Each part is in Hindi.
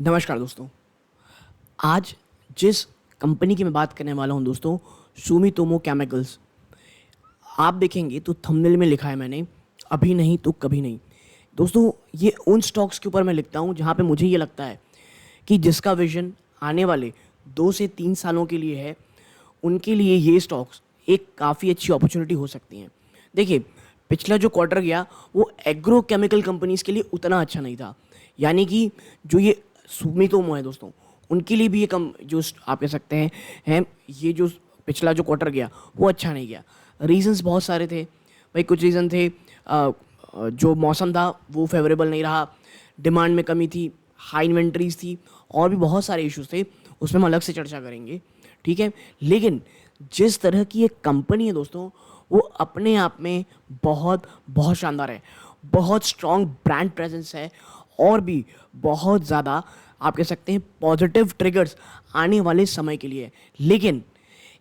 नमस्कार दोस्तों। आज जिस कंपनी की मैं बात करने वाला हूं दोस्तों, सुमितोमो केमिकल्स। आप देखेंगे तो थंबनेल में लिखा है मैंने, अभी नहीं तो कभी नहीं। दोस्तों, ये उन स्टॉक्स के ऊपर मैं लिखता हूं जहां पे मुझे ये लगता है कि जिसका विजन आने वाले 2 से 3 सालों के लिए है, उनके लिए ये स्टॉक्स एक काफ़ी अच्छी अपॉर्चुनिटी हो सकती हैं। देखिए, पिछला जो क्वार्टर गया वो एग्रो केमिकल कंपनीज़ के लिए उतना अच्छा नहीं था। यानी कि जो ये सुमितोमो है दोस्तों, उनके लिए भी ये कम जो आप कह सकते हैं ये जो पिछला जो क्वार्टर गया वो अच्छा नहीं गया। रीजंस बहुत सारे थे भाई। कुछ रीज़न थे, जो मौसम था वो फेवरेबल नहीं रहा, डिमांड में कमी थी, हाई इन्वेंट्रीज थी, और भी बहुत सारे इश्यूज थे। उसमें हम अलग से चर्चा करेंगे, ठीक है। लेकिन जिस तरह की एक कंपनी है दोस्तों, वो अपने आप में बहुत बहुत शानदार है। बहुत स्ट्रॉन्ग ब्रांड प्रेजेंस है, और भी बहुत ज़्यादा आप कह सकते हैं पॉजिटिव ट्रिगर्स आने वाले समय के लिए। लेकिन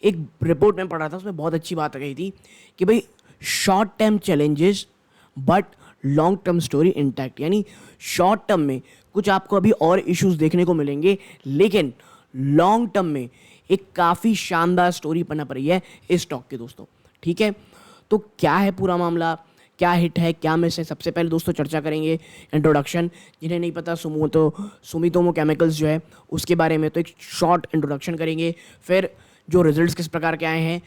एक रिपोर्ट में पढ़ा था, उसमें बहुत अच्छी बात कही थी कि भाई, short term challenges but long term story intact. यानी शॉर्ट टर्म में कुछ आपको अभी और इश्यूज देखने को मिलेंगे, लेकिन लॉन्ग टर्म में एक काफ़ी शानदार स्टोरी पनप रही है इस स्टॉक के दोस्तों, ठीक है। तो क्या है पूरा मामला, क्या हिट है, क्या मिस है, सबसे पहले दोस्तों चर्चा करेंगे इंट्रोडक्शन। जिन्हें नहीं पता सुमितोमो केमिकल्स जो है उसके बारे में, तो एक शॉर्ट इंट्रोडक्शन करेंगे। फिर जो रिजल्ट्स किस प्रकार के आए हैं,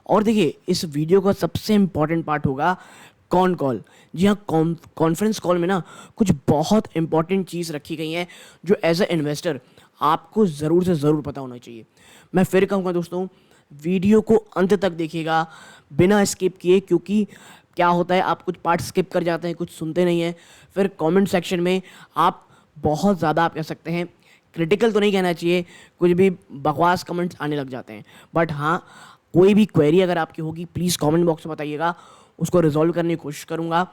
और देखिए इस वीडियो का सबसे इंपॉर्टेंट पार्ट होगा कॉन कॉल। जी हाँ, कॉन्फ्रेंस कॉल में ना कुछ बहुत इंपॉर्टेंट चीज़ रखी गई हैं जो एज अ इन्वेस्टर आपको ज़रूर से ज़रूर पता होना चाहिए। मैं फिर कहूँगा दोस्तों, वीडियो को अंत तक देखिएगा बिना स्किप किए, क्योंकि क्या होता है, आप कुछ पार्ट स्किप कर जाते हैं, कुछ सुनते नहीं हैं, फिर कमेंट सेक्शन में आप बहुत ज़्यादा आप कह सकते हैं क्रिटिकल तो नहीं कहना चाहिए, कुछ भी बकवास कमेंट्स आने लग जाते हैं। बट हाँ, कोई भी क्वेरी अगर आपकी होगी प्लीज़ कमेंट बॉक्स में बताइएगा, उसको रिजॉल्व करने की कोशिश करूँगा।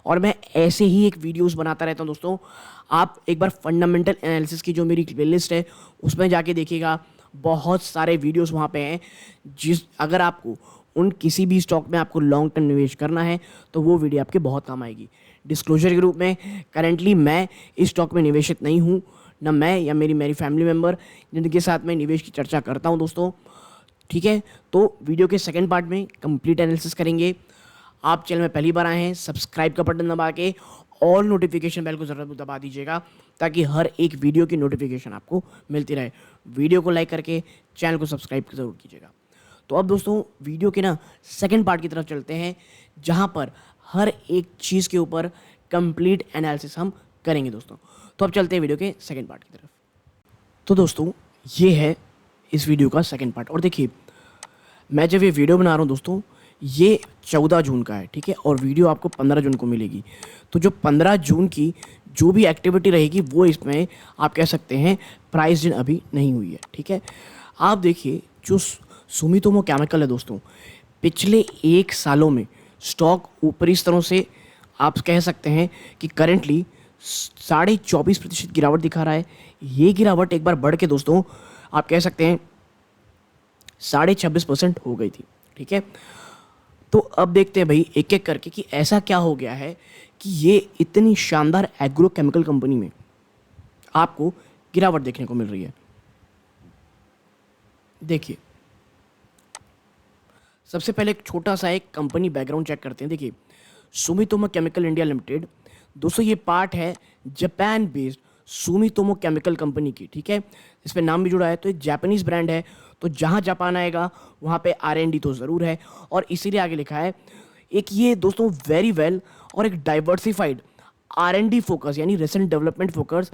और मैं ऐसे ही एक वीडियोस बनाता रहता हूँ दोस्तों। आप एक बार फंडामेंटल एनालिसिस की जो मेरी प्लेलिस्ट है उसमें जाके देखिएगा, बहुत सारे वीडियोस वहाँ पे हैं। अगर आपको उन किसी भी स्टॉक में आपको लॉन्ग टर्म निवेश करना है तो वो वीडियो आपके बहुत काम आएगी। डिस्क्लोजर के रूप में, करेंटली मैं इस स्टॉक में निवेशित नहीं हूँ, ना मैं या मेरी फैमिली मेम्बर, जिनके साथ मैं निवेश की चर्चा करता हूँ दोस्तों, ठीक है। तो वीडियो के सेकंड पार्ट में कंप्लीट एनालिसिस करेंगे। आप चैनल में पहली बार आए हैं, सब्सक्राइब का बटन दबा के और नोटिफिकेशन बेल को ज़रूर दबा दीजिएगा, ताकि हर एक वीडियो की नोटिफिकेशन आपको मिलती रहे। वीडियो को लाइक करके चैनल को सब्सक्राइब ज़रूर कीजिएगा। तो अब दोस्तों वीडियो के ना सेकंड पार्ट की तरफ चलते हैं, जहां पर हर एक चीज़ के ऊपर कंप्लीट एनालिसिस हम करेंगे दोस्तों। तो अब चलते हैं वीडियो के सेकंड पार्ट की तरफ। तो दोस्तों, ये है इस वीडियो का सेकंड पार्ट। और देखिए, मैं जब ये वीडियो बना रहा हूँ दोस्तों, ये 14 जून का है, ठीक है, और वीडियो आपको 15 जून को मिलेगी। तो जो 15 जून की जो भी एक्टिविटी रहेगी वो इसमें आप कह सकते हैं प्राइस दिन अभी नहीं हुई है, ठीक है। आप देखिए, जो सुमितोमो केमिकल है दोस्तों, पिछले 1 सालों में स्टॉक ऊपरी स्तरों से आप कह सकते हैं कि करेंटली 24.5% गिरावट दिखा रहा है। ये गिरावट एक बार बढ़ के दोस्तों आप कह सकते हैं 26.5% हो गई थी, ठीक है। तो अब देखते हैं भाई एक एक करके कि ऐसा क्या हो गया है कि ये इतनी शानदार एग्रो केमिकल कंपनी में आपको गिरावट देखने को मिल रही है। देखिए, सबसे पहले एक छोटा सा एक कंपनी बैकग्राउंड चेक करते हैं। देखिए, सुमितोमो केमिकल इंडिया लिमिटेड दोस्तों, ये पार्ट है Japan based Sumitomo chemical company की, ठीक है। इस पर नाम भी जुड़ा है, तो एक जापानीज ब्रांड है। तो जहाँ जापान आएगा वहाँ पे R&D तो ज़रूर है, और इसीलिए आगे लिखा है एक ये दोस्तों वेरी वेल और एक डाइवर्सिफाइड R&D फोकस, यानी research development focus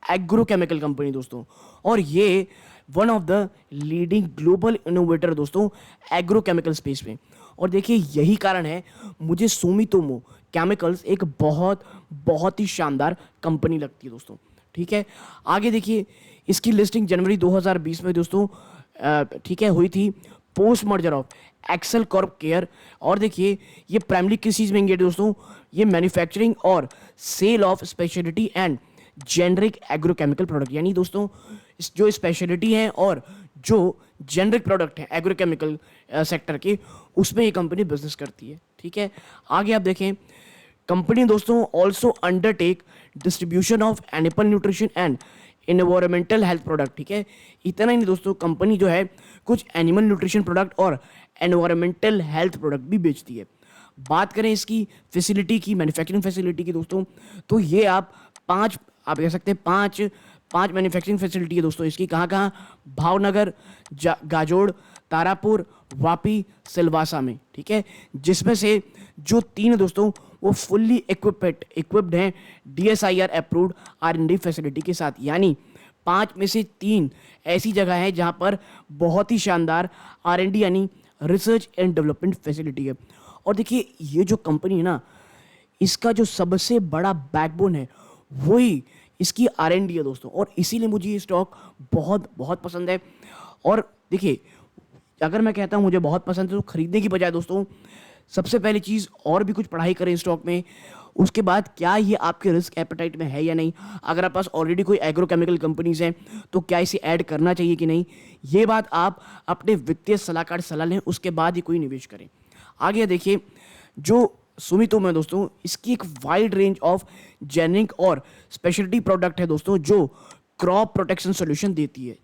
agro chemical company दोस्तों। और ये one of the leading global innovator दोस्तों एग्रो केमिकल स्पेस में। और देखिए, यही कारण है मुझे सुमितोमो केमिकल्स एक बहुत बहुत ही शानदार कंपनी लगती है दोस्तों, ठीक है। आगे देखिए, इसकी लिस्टिंग जनवरी 2020 में दोस्तों ठीक है हुई थी, post merger of Excel Crop Care. और देखिए, ये प्राइमरी किस चीज़ में एंगेज दोस्तों, ये मैन्युफैक्चरिंग और sale of speciality and generic agrochemical product, यानी दोस्तों जो स्पेशलिटी है और जो जेनरिक प्रोडक्ट है एग्रोकेमिकल सेक्टर के, उसमें ये कंपनी बिजनेस करती है, ठीक है। आगे आप देखें, कंपनी दोस्तों also undertake distribution of animal nutrition and environmental health product, ठीक है। इतना ही नहीं दोस्तों, कंपनी जो है कुछ एनिमल न्यूट्रिशन प्रोडक्ट और एनवायरमेंटल हेल्थ प्रोडक्ट भी बेचती है। बात करें इसकी फैसिलिटी की, मैन्युफैक्चरिंग फैसिलिटी की दोस्तों, तो ये आप कह सकते हैं पांच मैन्युफैक्चरिंग फैसिलिटी है दोस्तों इसकी। कहाँ कहाँ? भावनगर, गाजोड़, तारापुर, वापी, सिलवासा में, ठीक है। जिसमें से जो 3 है दोस्तों वो फुल्ली इक्विप्ड हैं DSIR अप्रूव्ड R&D फैसिलिटी के साथ। यानी 5 में से 3 ऐसी जगह है जहां पर बहुत ही शानदार R&D यानी रिसर्च एंड डेवलपमेंट फैसिलिटी है। और देखिए ये जो कंपनी है ना, इसका जो सबसे बड़ा बैकबोन है वही इसकी R&D है दोस्तों, और इसीलिए मुझे ये स्टॉक बहुत बहुत पसंद है। और देखिए अगर मैं कहता हूँ मुझे बहुत पसंद है तो खरीदने की बजाय दोस्तों सबसे पहली चीज़ और भी कुछ पढ़ाई करें स्टॉक में। उसके बाद क्या ये आपके रिस्क एपेटाइट में है या नहीं, अगर आप पास ऑलरेडी कोई एग्रोकेमिकल कंपनीज हैं तो क्या इसे ऐड करना चाहिए कि नहीं, ये बात आप अपने वित्तीय सलाहकार से सलाह लें, उसके बाद ही कोई निवेश करें। आगे देखिए जो सुमितोमो है दोस्तों, इसकी एक वाइड रेंज ऑफ जेनेरिक और स्पेशलिटी प्रोडक्ट है दोस्तों जो क्रॉप प्रोटेक्शन सॉल्यूशन देती है।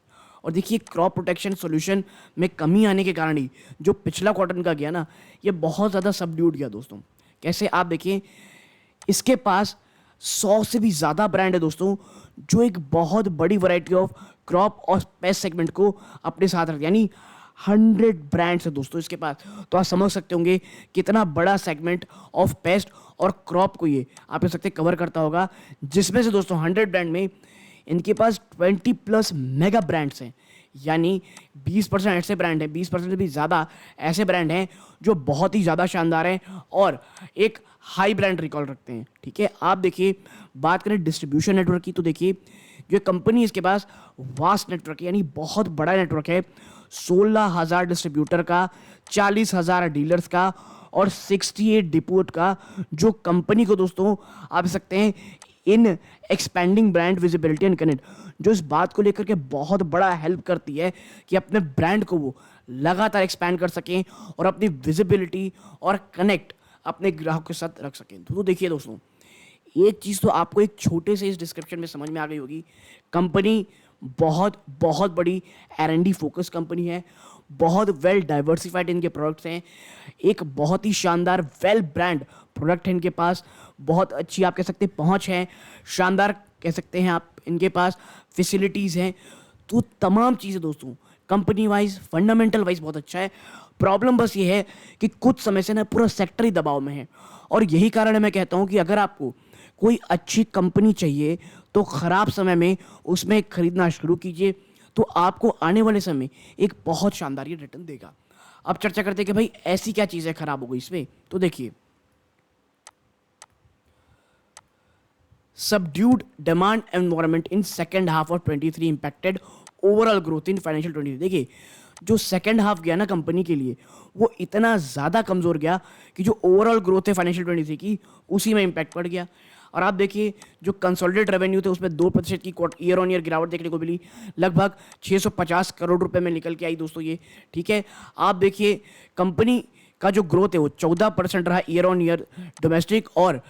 और देखिए क्रॉप प्रोटेक्शन सॉल्यूशन में कमी आने के कारण ही जो पिछला क्वार्टर का गया ना, ये बहुत ज़्यादा सबड्यूड गया दोस्तों। कैसे? आप देखिए इसके पास 100 से भी ज़्यादा ब्रांड है दोस्तों जो एक बहुत बड़ी वैरायटी ऑफ क्रॉप और पेस्ट सेगमेंट को अपने साथ रखते हैं, यानी 100 ब्रांड्स है दोस्तों इसके पास। तो आप समझ सकते होंगे कितना बड़ा सेगमेंट ऑफ पेस्ट और क्रॉप को ये आप कह सकते कवर करता होगा, जिसमें से दोस्तों 100 ब्रांड में इनके पास 20+ मेगा ब्रांड्स हैं। यानी 20% ऐसे ब्रांड हैं, 20% से भी ज़्यादा ऐसे ब्रांड हैं जो बहुत ही ज़्यादा शानदार हैं और एक हाई ब्रांड रिकॉर्ड रखते हैं, ठीक है। आप देखिए बात करें डिस्ट्रीब्यूशन नेटवर्क की, तो देखिए जो कंपनी इसके पास वास्ट नेटवर्क है, यानी बहुत बड़ा नेटवर्क है। 16,000 डिस्ट्रीब्यूटर का, 40,000 डीलर्स का और 68 डिपोट का, जो कंपनी को दोस्तों आप सकते हैं in expanding brand visibility and connect, जो इस बात को लेकर के बहुत बड़ा हेल्प करती है कि अपने ब्रांड को वो लगातार एक्सपैंड कर सकें और अपनी विजिबिलिटी और कनेक्ट अपने ग्राहक के साथ रख सकें। तो देखिए दोस्तों एक चीज़ तो आपको एक छोटे से इस डिस्क्रिप्शन में समझ में आ गई होगी, कंपनी बहुत बहुत बड़ी R&D फोकस कंपनी है, बहुत वेल डाइवर्सिफाइड इनके प्रोडक्ट्स हैं, एक बहुत ही शानदार वेल ब्रांड प्रोडक्ट है इनके पास, बहुत अच्छी आप कह सकते हैं पहुंच है, शानदार कह सकते हैं आप इनके पास फैसिलिटीज़ हैं। तो तमाम चीज़ें दोस्तों कंपनी वाइज फंडामेंटल वाइज बहुत अच्छा है। प्रॉब्लम बस ये है कि कुछ समय से ना पूरा सेक्टर ही दबाव में है, और यही कारण है मैं कहता हूँ कि अगर आपको कोई अच्छी कंपनी चाहिए तो ख़राब समय में उसमें खरीदना शुरू कीजिए, तो आपको आने वाले समय एक बहुत शानदार ये रिटर्न देगा। अब चर्चा करते हैं कि भाई ऐसी क्या चीज़ें खराब हो गई इसमें। तो देखिए subdued demand environment in second half of 23 impacted overall growth in financial 23। देखिए जो सेकेंड हाफ गया ना कंपनी के लिए वो इतना ज़्यादा कमज़ोर गया कि जो ओवरऑल ग्रोथ है फाइनेंशियल 23 की उसी में इम्पैक्ट पड़ गया। और आप देखिए जो कंसोलिडेटेड रेवेन्यू थे उसमें 2% की ईयर ऑन ईयर गिरावट देखने को मिली, लगभग 650 करोड़ रुपए में निकल के आई दोस्तों ये, ठीक है। आप देखिए कंपनी का जो ग्रोथ है वो 14% रहा ईयर ऑन ईयर डोमेस्टिक और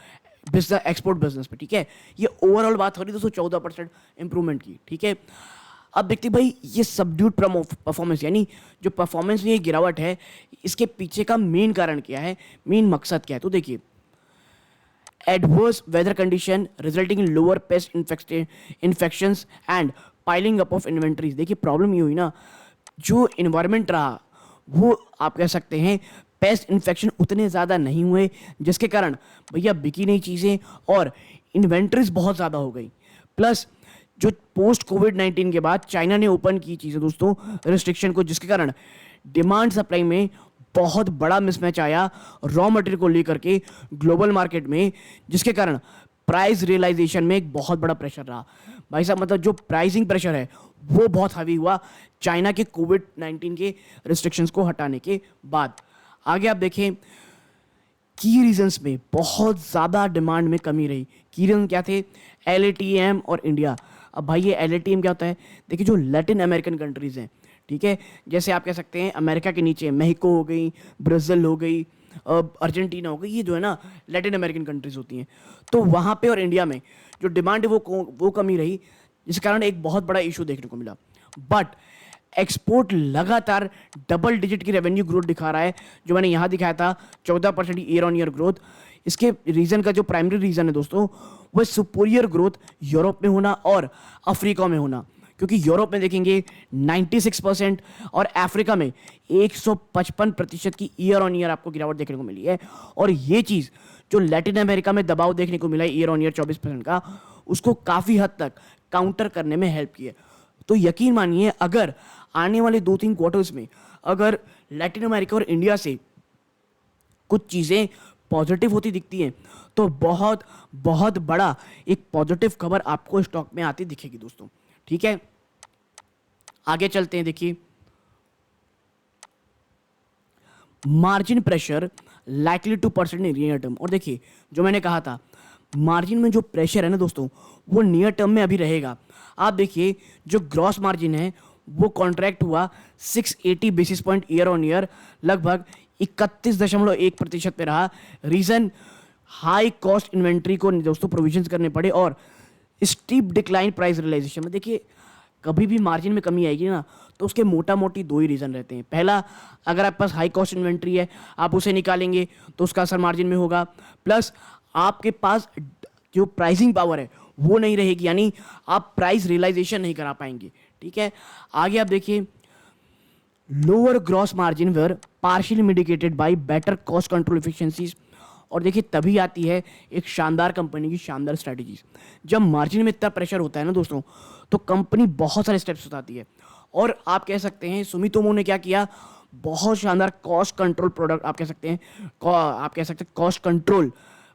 बिजनेस एक्सपोर्ट बिजनेस पे, ठीक है। ये ओवरऑल बात हो रही दोस्तों 14% इंप्रूवमेंट की, ठीक है। अब देखते भाई ये सबड्यूड परफॉर्मेंस यानी जो परफॉर्मेंस में ये गिरावट है इसके पीछे का मेन कारण क्या है, मेन मकसद क्या है। तो देखिए adverse weather condition resulting in lower pest infections and piling up of inventories. देखिए प्रॉब्लम ये हुई ना, जो इन्वायरमेंट रहा वो आप कह सकते हैं पेस्ट इन्फेक्शन उतने ज़्यादा नहीं हुए, जिसके कारण भैया बिकी नहीं चीज़ें और इन्वेंट्रीज बहुत ज़्यादा हो गई। प्लस जो पोस्ट कोविड-19 के बाद चाइना ने ओपन की चीज़ें दोस्तों रिस्ट्रिक्शन को, जिसके कारण डिमांड सप्लाई में बहुत बड़ा मिसमैच आया रॉ मटेरियल को लेकर के ग्लोबल मार्केट में, जिसके कारण प्राइस रियलाइजेशन में एक बहुत बड़ा प्रेशर रहा भाई साहब। मतलब जो प्राइसिंग प्रेशर है वो बहुत हावी हुआ चाइना के कोविड-19 के रिस्ट्रिक्शंस को हटाने के बाद। आगे आप देखें की रीजंस में बहुत ज़्यादा डिमांड में कमी रही। की रीजन क्या थे? LATM और इंडिया। अब भाई ये LATM क्या होता है? देखिए जो लैटिन अमेरिकन कंट्रीज़ हैं, ठीक है, जैसे आप कह सकते हैं अमेरिका के नीचे मेक्सिको हो गई, ब्राज़ील हो गई, अर्जेंटीना हो गई, ये जो है ना लैटिन अमेरिकन कंट्रीज़ होती हैं। तो वहाँ पे और इंडिया में जो डिमांड है वो कमी रही। जिस कारण एक बहुत बड़ा इशू देखने को मिला। बट एक्सपोर्ट लगातार डबल डिजिट की रेवेन्यू ग्रोथ दिखा रहा है, जो मैंने यहाँ दिखाया था 14% ईयर ऑन ईयर ग्रोथ। इसके रीजन का जो प्राइमरी रीजन है दोस्तों, वो सुपीरियर ग्रोथ यूरोप में होना और अफ्रीका में होना, क्योंकि यूरोप में देखेंगे 96% और अफ्रीका में 155% की ईयर ऑन ईयर आपको गिरावट देखने को मिली है। और ये चीज़ जो लैटिन अमेरिका में दबाव देखने को मिला है ईयर ऑन ईयर 24% का, उसको काफ़ी हद तक काउंटर करने में हेल्प की है। तो यकीन मानिए, अगर आने वाले 2-3 क्वार्टर्स में अगर लैटिन अमेरिका और इंडिया से कुछ चीज़ें पॉजिटिव होती दिखती हैं, तो बहुत बहुत बड़ा एक पॉजिटिव खबर आपको स्टॉक में आती दिखेगी दोस्तों। ठीक है, आगे चलते हैं। देखिए, margin pressure likely two percent in near term. और देखिए, जो मैंने कहा था, मार्जिन में जो प्रेशर है ना दोस्तों, वो नियर टर्म में अभी रहेगा। आप देखिए, जो ग्रॉस मार्जिन है वो कॉन्ट्रैक्ट हुआ 680 basis point year on year, लगभग 31.1% पे रहा। रीजन, हाई कॉस्ट इन्वेंट्री को दोस्तों प्रोविजंस करने पड़े और स्टीप डिक्लाइन प्राइस रियलाइजेशन में। देखिए, कभी भी मार्जिन में कमी आएगी ना, तो उसके मोटा मोटी 2 ही रीज़न रहते हैं। पहला, अगर आपके पास हाई कॉस्ट इन्वेंट्री है, आप उसे निकालेंगे तो उसका असर मार्जिन में होगा। प्लस आपके पास जो प्राइसिंग पावर है वो नहीं रहेगी, यानी आप प्राइस रियलाइजेशन नहीं करा पाएंगे। ठीक है, आगे आप देखिए, lower gross margin were partially mitigated by better cost control efficiencies. और देखिए, तभी आती है एक शानदार कंपनी की शानदार स्ट्रैटेजीज। जब मार्जिन में इतना प्रेशर होता है ना दोस्तों, तो कंपनी बहुत सारे स्टेप्स उठाती है। और आप कह सकते हैं सुमितोमो ने क्या किया, बहुत शानदार कॉस्ट कंट्रोल प्रोडक्ट, आप कह सकते हैं कॉस्ट कंट्रोल,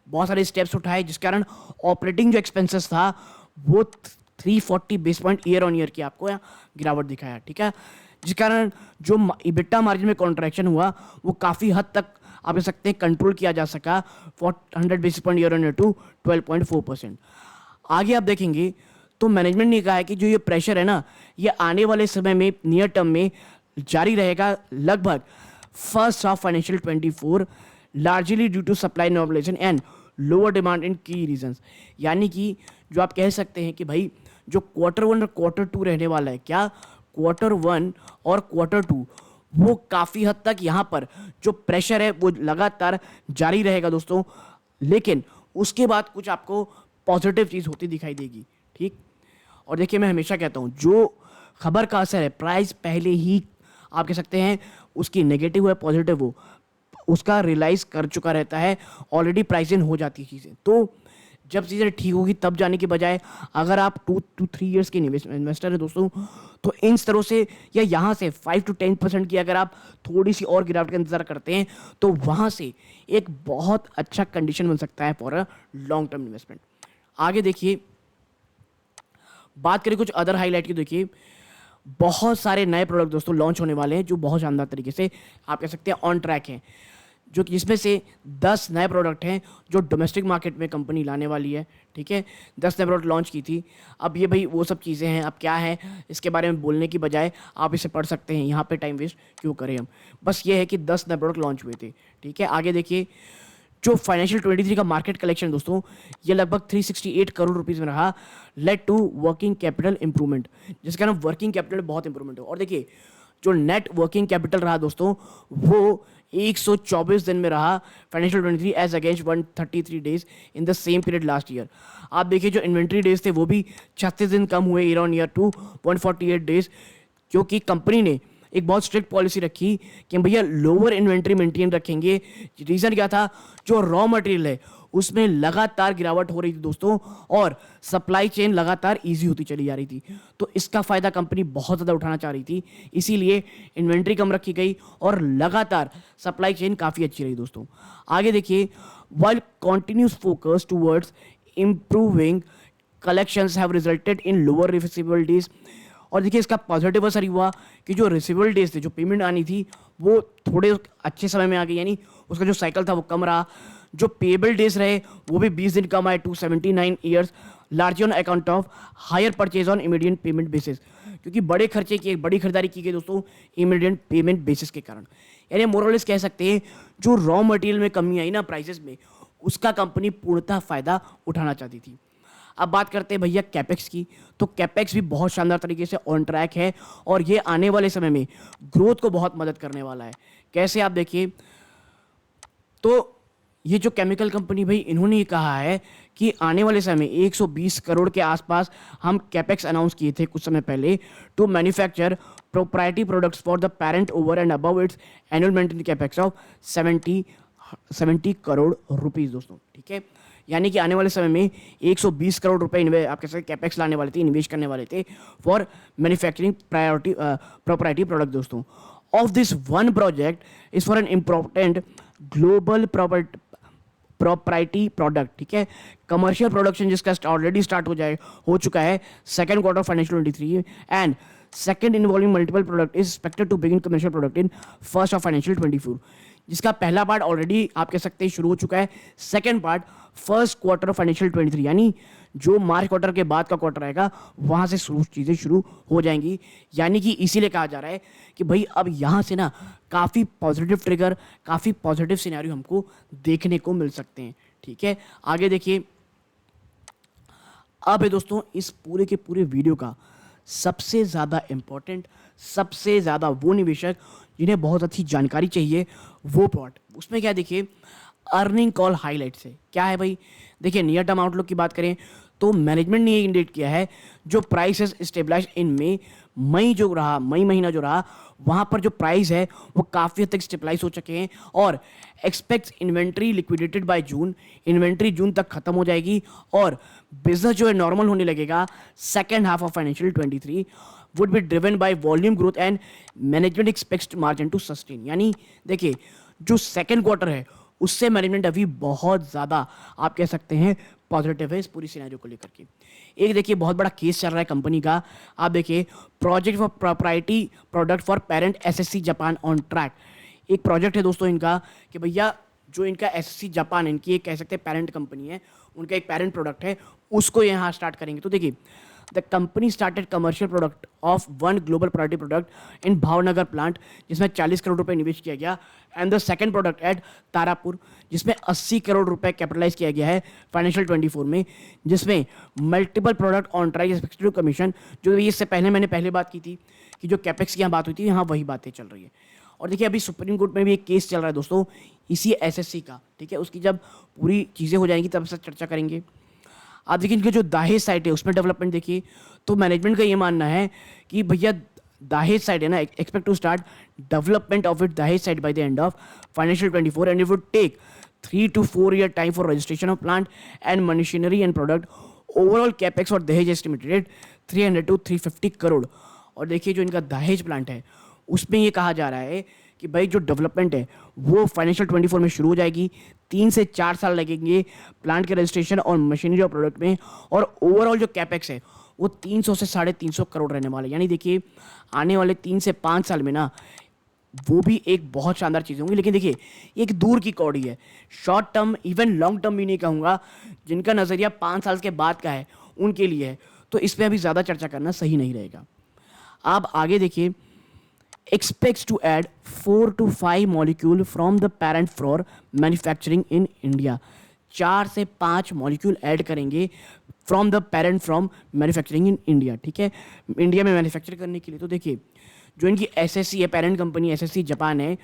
बहुत सारे स्टेप्स उठाए, जिस कारण ऑपरेटिंग जो एक्सपेंसेस था वो 340 base point year on year की आपको गिरावट दिखाया। ठीक है, जिस कारण जो इबिटा मार्जिन में कॉन्ट्रैक्शन हुआ वो काफ़ी हद तक आप कह सकते हैं कंट्रोल किया जा सका, 100 basis point year on year to 12.4%। आगे आप देखेंगे तो मैनेजमेंट ने कहा है कि जो ये प्रेशर है ना, ये आने वाले समय में नियर टर्म में जारी रहेगा, लगभग first half financial 24, largely due to supply normalisation and lower demand in key regions. यानी कि जो आप कह सकते हैं कि भाई, जो क्वार्टर 1 और क्वार्टर 2 रहने वाला है, क्या क्वार्टर 1 और क्वार्टर 2, वो काफ़ी हद तक यहाँ पर जो प्रेशर है वो लगातार जारी रहेगा दोस्तों। लेकिन उसके बाद कुछ आपको पॉजिटिव चीज़ होती दिखाई देगी। ठीक, और देखिए, मैं हमेशा कहता हूँ, जो खबर का असर है, प्राइस पहले ही आप कह सकते हैं उसकी नेगेटिव है पॉजिटिव हो, उसका रियलाइज कर चुका रहता है, ऑलरेडी प्राइस इन हो जाती है चीज़ें। तो जब चीज़ें ठीक होगी तब जाने के बजाय, अगर आप 2 to 3 ईयर्स के इन्वेस्टर है दोस्तों, तो इन स्तरों से या यहाँ से 5 to 10% की अगर आप थोड़ी सी और गिरावट का इंतजार करते हैं, तो वहाँ से एक बहुत अच्छा कंडीशन बन सकता है for a long term investment. आगे देखिए, बात करें कुछ अदर हाईलाइट की। देखिए, बहुत सारे नए प्रोडक्ट दोस्तों लॉन्च होने वाले हैं, जो बहुत शानदार तरीके से आप कह सकते हैं ऑन ट्रैक हैं, जो कि जिसमें से 10 नए प्रोडक्ट हैं जो डोमेस्टिक मार्केट में कंपनी लाने वाली है। ठीक है, 10 नए प्रोडक्ट लॉन्च की थी। अब ये भाई वो सब चीज़ें हैं, अब क्या है इसके बारे में बोलने की बजाय आप इसे पढ़ सकते हैं, यहाँ पे टाइम वेस्ट क्यों करें हम। बस ये है कि 10 नए प्रोडक्ट लॉन्च हुए थे। ठीक है, आगे देखिए, जो फाइनेंशियल 23 का मार्केट कलेक्शन दोस्तों, ये लगभग 368 करोड़ रुपीज़ में रहा, led to working capital improvement, जिसका नाम वर्किंग कैपिटल बहुत इंप्रूवमेंट हो। और देखिए, जो नेट वर्किंग कैपिटल रहा दोस्तों, वो 124 दिन में रहा financial 23 as against 133 days in the same period last year. आप देखिए, जो इन्वेंट्री डेज थे वो भी 36 दिन कम हुए year on year to 148 days, क्योंकि कंपनी ने एक बहुत स्ट्रिक्ट पॉलिसी रखी कि भैया लोअर इन्वेंट्री मेंटेन रखेंगे। रीज़न क्या था, जो रॉ मटेरियल है उसमें लगातार गिरावट हो रही थी दोस्तों, और सप्लाई चेन लगातार इजी होती चली जा रही थी, तो इसका फ़ायदा कंपनी बहुत ज़्यादा उठाना चाह रही थी, इसीलिए इन्वेंट्री कम रखी गई और लगातार सप्लाई चेन काफ़ी अच्छी रही दोस्तों। आगे देखिए, while continuous focus towards improving collections have resulted in lower receivable days. और देखिए, इसका पॉजिटिव असर हुआ कि जो रिसीवेबल डेज थे, जो पेमेंट आनी थी, वो थोड़े अच्छे समय में आ गई, यानी उसका जो साइकिल था वो कम रहा। जो पेबल डेज रहे वो भी 20 दिन कम आए, 279 years, largely on account of hire purchase on immediate payment basis, क्योंकि बड़े खर्चे की बड़ी खरीदारी की गई दोस्तों इमीडिएट पेमेंट बेसिस के कारण। यानी मोरलेस कह सकते हैं, जो रॉ मटेरियल में कमी आई ना प्राइसेस में, उसका कंपनी पूर्णतः फायदा उठाना चाहती थी। अब बात करते हैं भैया कैपेक्स की, तो कैपेक्स भी बहुत शानदार तरीके से ऑन ट्रैक है और ये आने वाले समय में ग्रोथ को बहुत मदद करने वाला है। कैसे, आप देखिए, तो ये जो केमिकल कंपनी भाई, इन्होंने ये कहा है कि आने वाले समय में 120 करोड़ के आसपास हम कैपेक्स अनाउंस किए थे कुछ समय पहले to manufacture proprietary products for the parent over and above its annual maintain capex of 70 crore rupees दोस्तों, ठीक है। यानी कि आने वाले समय में 120 करोड़ रुपए आप कह सकते कैपेक्स लाने वाले थे, इन्वेस्ट करने वाले थे फॉर मैन्युफैक्चरिंग प्रोप्राइटरी प्रोडक्ट दोस्तों। Of this one project is for an important global property product, ठीक है। कमर्शियल प्रोडक्शन जिसका ऑलरेडी स्टार्ट हो चुका है second quarter financial 23 and second involving multiple product is expected to begin commercial product in first of financial 24, जिसका पहला पार्ट ऑलरेडी आप कह सकते हैं शुरू हो चुका है, second part first quarter financial 23 यानी जो मार्च क्वार्टर के बाद का क्वार्टर आएगा वहां से चीज़ें शुरू हो जाएंगी। यानी कि इसीलिए कहा जा रहा है कि भाई अब यहाँ से ना काफ़ी पॉजिटिव ट्रिगर, काफ़ी पॉजिटिव सिनेरियो हमको देखने को मिल सकते हैं, ठीक है। आगे देखिए, अब है दोस्तों इस पूरे के पूरे वीडियो का सबसे ज़्यादा इम्पोर्टेंट, सबसे ज़्यादा वो निवेशक जिन्हें बहुत अच्छी जानकारी चाहिए वो पार्ट, उसमें क्या देखिए, अर्निंग कॉल हाईलाइट्स है। क्या है भाई, देखिए नियर टर्म आउटलुक की बात करें तो मैनेजमेंट ने ये इंडिकेट किया है जो प्राइसेस स्टेबलाइज इन मई महीना जो रहा वहाँ पर जो प्राइस है वो काफ़ी हद तक स्टेबलाइज हो चुके हैं और expect inventory liquidated by June, inventory June तक खत्म हो जाएगी और बिजनेस जो है नॉर्मल होने लगेगा second half of financial 23 would be driven by volume growth and management expects margin to sustain. यानी देखिए जो सेकेंड क्वार्टर है उससे मैनेजमेंट अभी बहुत ज़्यादा आप कह सकते हैं पॉजिटिव है इस पूरी सिनेरियो को लेकर के। एक देखिए बहुत बड़ा केस चल रहा है कंपनी का, आप देखिए project for property product for parent SSC Japan on track. एक प्रोजेक्ट है दोस्तों इनका कि भैया जो इनका एसएससी जापान, इनकी एक कह सकते हैं पेरेंट कंपनी है, उनका एक पेरेंट प्रोडक्ट है, उसको यहाँ स्टार्ट करेंगे। तो देखिए the company started commercial product of one global priority product in Bhavnagar plant जिसमें 40 करोड़ रुपए निवेश किया गया and the second product at Tarapur जिसमें 80 करोड़ रुपए कैपिटलाइज किया गया है फाइनेंशियल 24 में, जिसमें multiple product on track expected commission. जो इससे पहले मैंने पहले बात की थी कि जो कैपेक्स की यहाँ बात हुई थी, यहाँ वही बातें चल रही है। और देखिए अभी सुप्रीम कोर्ट में भी एक केस चल रहा है दोस्तों इसी एसएससी का, ठीक है। उसकी जब पूरी चीज़ें हो जाएंगी तब से चर्चा करेंगे। आप देखिए इनके जो दाहेज साइट है उसमें डेवलपमेंट देखिए, तो मैनेजमेंट का ये मानना है कि भैया दाहेज साइट है ना, expect to start development of it Dahej site by the end of financial 24 and it would take 3 to 4 year time for registration of plant and machinery and product. Overall capex और दहेज एस्टिमेटेड 300 to 350 करोड़। और देखिए जो इनका दहेज प्लांट है उसमें ये कहा जा रहा है कि भाई जो डेवलपमेंट है वो फाइनेंशियल 24 में शुरू हो जाएगी, 3 से 4 साल लगेंगे प्लांट के रजिस्ट्रेशन और मशीनरी और प्रोडक्ट में, और ओवरऑल जो कैपेक्स है वो 300 से 350 करोड़ रहने वाले। यानी देखिए आने वाले 3 से 5 साल में ना वो भी एक बहुत शानदार चीज़ होंगी। लेकिन देखिए एक दूर की कौड़ी है, short term even long term भी नहीं कहूँगा, जिनका नज़रिया 5 साल के बाद का है उनके लिए है, तो इस पर अभी ज़्यादा चर्चा करना सही नहीं रहेगा। आप आगे देखिए, expects to add 4 to 5 molecule from the parent for manufacturing in India। 4 से 5 मॉलिक्यूल ऐड करेंगे from the parent from manufacturing in India, ठीक है, इंडिया में मैन्युफैक्चर करने के लिए। तो देखिए जो इनकी एसएससी है, पेरेंट कंपनी एसएससी जापान है,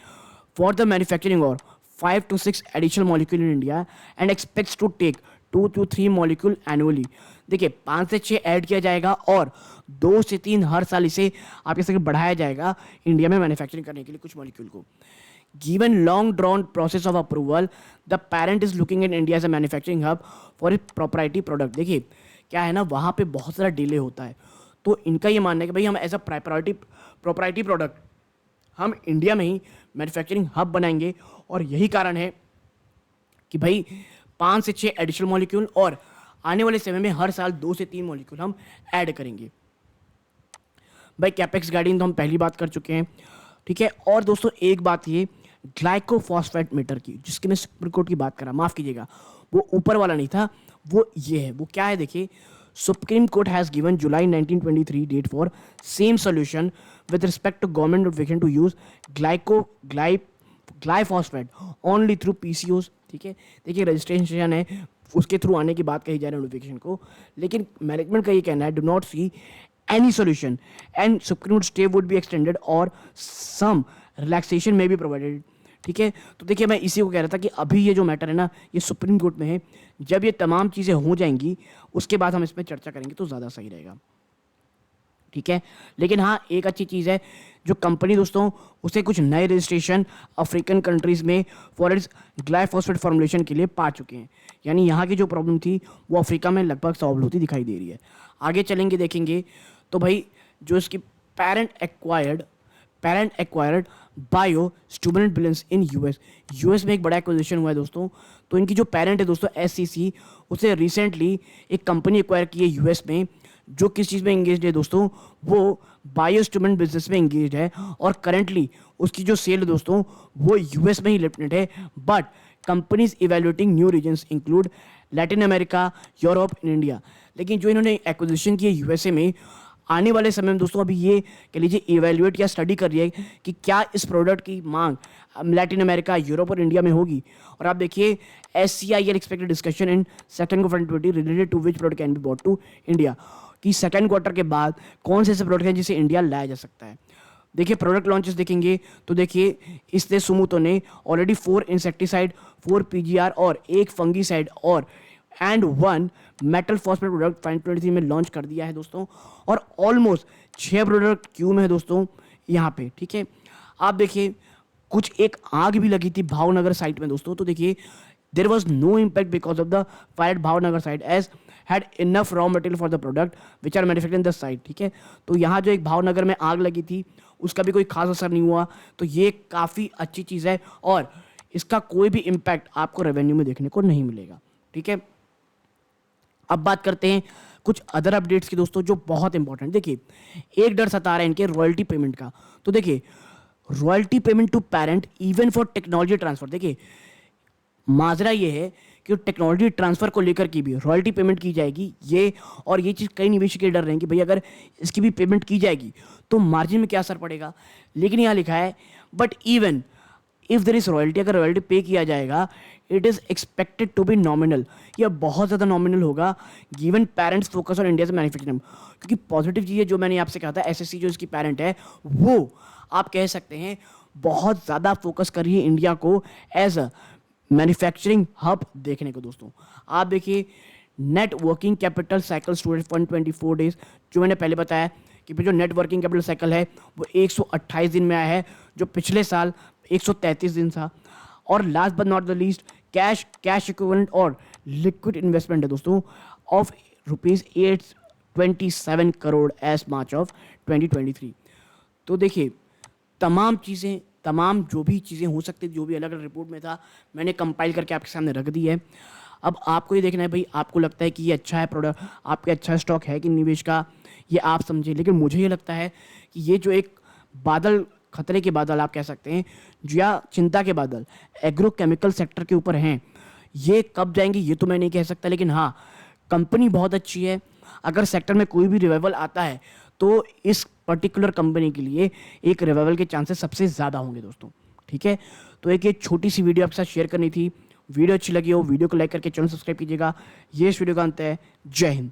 फॉर द मैन्युफैक्चरिंग और 5 to 6 additional molecule in India and expects to take 2 to 3 molecule annually. देखिए 5 से 6 ऐड किया जाएगा और 2 से 3 हर साल इसे आप कह सकते बढ़ाया जाएगा इंडिया में मैन्युफैक्चरिंग करने के लिए कुछ मॉलिक्यूल को। Given long drawn process of approval the parent is looking in India as a manufacturing hub for a property product. देखिए क्या है ना, वहाँ पे बहुत सारा डिले होता है, तो इनका ये मानना है कि भाई हम एज अ प्रॉपर्टी प्रोडक्ट हम इंडिया में ही मैन्युफैक्चरिंग हब बनाएंगे। और यही कारण है कि भाई 5 से 6 एडिशनल मॉलिक्यूल और आने वाले समय में हर साल 2 से 3 मॉलिक्यूल हम ऐड करेंगे। भाई कैपेक्स गाइडिंग तो हम पहली बात कर चुके हैं, ठीक है। और दोस्तों एक बात ये ग्लाइकोफॉस्फेट मीटर की, जिसकी मैं सुप्रीम कोर्ट की बात कर रहा, माफ़ कीजिएगा वो ऊपर वाला नहीं था, वो ये है। वो क्या है देखिए, supreme court has given July 1923 date for same solution with respect to government notification to use glyphosate only through PCOs, ठीक है। देखिए रजिस्ट्रेशन है उसके थ्रू आने की बात कही जा रही है नोटिफिकेशन को, लेकिन मैनेजमेंट का ये कहना है do not see any solution and supreme court stay would be extended और सम रिलैक्सेशन में भी प्रोवाइडेड। ठीक है, तो देखिए मैं इसी को कह रहा था कि अभी ये जो मैटर है ना ये सुप्रीम कोर्ट में है, जब ये तमाम चीज़ें हो जाएंगी उसके बाद हम इस पर चर्चा करेंगे तो ज़्यादा सही रहेगा। ठीक है, लेकिन हाँ एक अच्छी चीज़ है जो कंपनी दोस्तों उसे कुछ नए रजिस्ट्रेशन अफ्रीकन कंट्रीज में फॉर इट्स ग्लाइफोसेट फॉर्मुलेशन के लिए पा चुके हैं, यानी यहाँ की जो प्रॉब्लम थी वो अफ्रीका में लगभग सॉल्व होती दिखाई दे रही है। आगे चलेंगे देखेंगे तो भाई जो इसकी parent acquired bio student billions in US में एक बड़ा एक्विजिशन हुआ है दोस्तों। तो इनकी जो पेरेंट है दोस्तों एससीसी, उसे रिसेंटली एक कंपनी एक्वायर की है यूएस में, जो किस चीज़ में इंगेज है दोस्तों, वो बायो स्टूडेंट बिजनेस में इंगेज है और करंटली उसकी जो सेल है दोस्तों वो यूएस में ही लिमिटेड है। But companies evaluating new regions include Latin America, Europe and India. लेकिन जो इन्होंने एक्विजिशन की है यूएसए में, आने वाले समय में दोस्तों अभी ये कह लीजिए इवेल्युएट या स्टडी कर रही है कि क्या इस प्रोडक्ट की मांग लैटिन अमेरिका, यूरोप और इंडिया में होगी। और आप देखिए SCIL expected discussion in second quarter 2020 related to which product can be bought to India, कि सेकंड क्वार्टर के बाद कौन से ऐसे प्रोडक्ट हैं जिसे इंडिया लाया जा सकता है। देखिए प्रोडक्ट लॉन्चेस देखेंगे तो देखिए इसने सुमोटो ने ऑलरेडी 4 इंसेक्टिसाइड, 4 PGR और 1 फंगीसाइड और एंड 1 मेटल फॉस्फेट प्रोडक्ट 2023 में लॉन्च कर दिया है दोस्तों, और ऑलमोस्ट 6 प्रोडक्ट क्यू में है दोस्तों यहाँ पे। ठीक है, आप देखिए कुछ एक आग भी लगी थी भावनगर साइट में दोस्तों, तो देखिए there was no impact because of the fire Bhavnagar site as had enough raw material for the product which are manufactured in the site. ठीक है, तो यहाँ जो एक भावनगर में आग लगी थी उसका भी कोई खास असर नहीं हुआ, तो ये काफ़ी अच्छी चीज़ है और इसका कोई भी इम्पैक्ट आपको रेवेन्यू में देखने को नहीं मिलेगा। ठीक है, अब बात करते हैं कुछ अदर अपडेट्स की दोस्तों जो बहुत इंपॉर्टेंट। देखिए एक डर सता रहा है इनके रॉयल्टी पेमेंट का, तो देखिए royalty payment to parent even for technology transfer. देखिए माजरा ये है कि टेक्नोलॉजी ट्रांसफर को लेकर की भी रॉयल्टी पेमेंट की जाएगी, ये और ये चीज़ कई निवेशक के डर रहे हैं कि भाई अगर इसकी भी पेमेंट की जाएगी तो मार्जिन में क्या असर पड़ेगा। लेकिन यहाँ लिखा है but even if there is royalty, अगर रॉयल्टी पे किया जाएगा it is expected to be nominal, यह बहुत ज़्यादा नॉमिनल होगा given parents focus on India से मैन्युफैक्चरिंग। क्योंकि पॉजिटिव चीज़ है जो मैंने आपसे कहा था, SSC जो इसकी पेरेंट है वो आप कह सकते हैं बहुत ज़्यादा फोकस कर रही है इंडिया को एज अ मैन्युफैक्चरिंग हब देखने को। दोस्तों आप देखिए net working capital cycle student 124 days, जो मैंने पहले बताया कि जो नेट वर्किंग कैपिटल साइकिल है वो 128 दिन में आया है, जो पिछले साल 133 दिन था। और last but not the least cash equivalent और लिक्विड इन्वेस्टमेंट है दोस्तों of ₹827 crore as March of 2023। तो देखिए तमाम जो भी चीज़ें हो सकती जो भी अलग अलग रिपोर्ट में था मैंने कंपाइल करके आपके सामने रख दी है। अब आपको ये देखना है भाई आपको लगता है कि ये अच्छा है प्रोडक्ट, आपके अच्छा स्टॉक है कि निवेश का, ये आप समझे। लेकिन मुझे ये लगता है कि ये जो एक बादल, खतरे के बादल आप कह सकते हैं या चिंता के बादल एग्रोकेमिकल सेक्टर के ऊपर हैं, ये कब जाएंगे ये तो मैं नहीं कह सकता। लेकिन हाँ कंपनी बहुत अच्छी है, अगर सेक्टर में कोई भी रिवाइवल आता है तो इस पर्टिकुलर कंपनी के लिए एक रिवाइवल के चांसेस सबसे ज़्यादा होंगे दोस्तों। ठीक है, तो एक ये छोटी सी वीडियो आपके साथ शेयर करनी थी। वीडियो अच्छी लगी हो वीडियो को लाइक करके चैनल सब्सक्राइब कीजिएगा। ये इस वीडियो का अंत है। जय हिंद।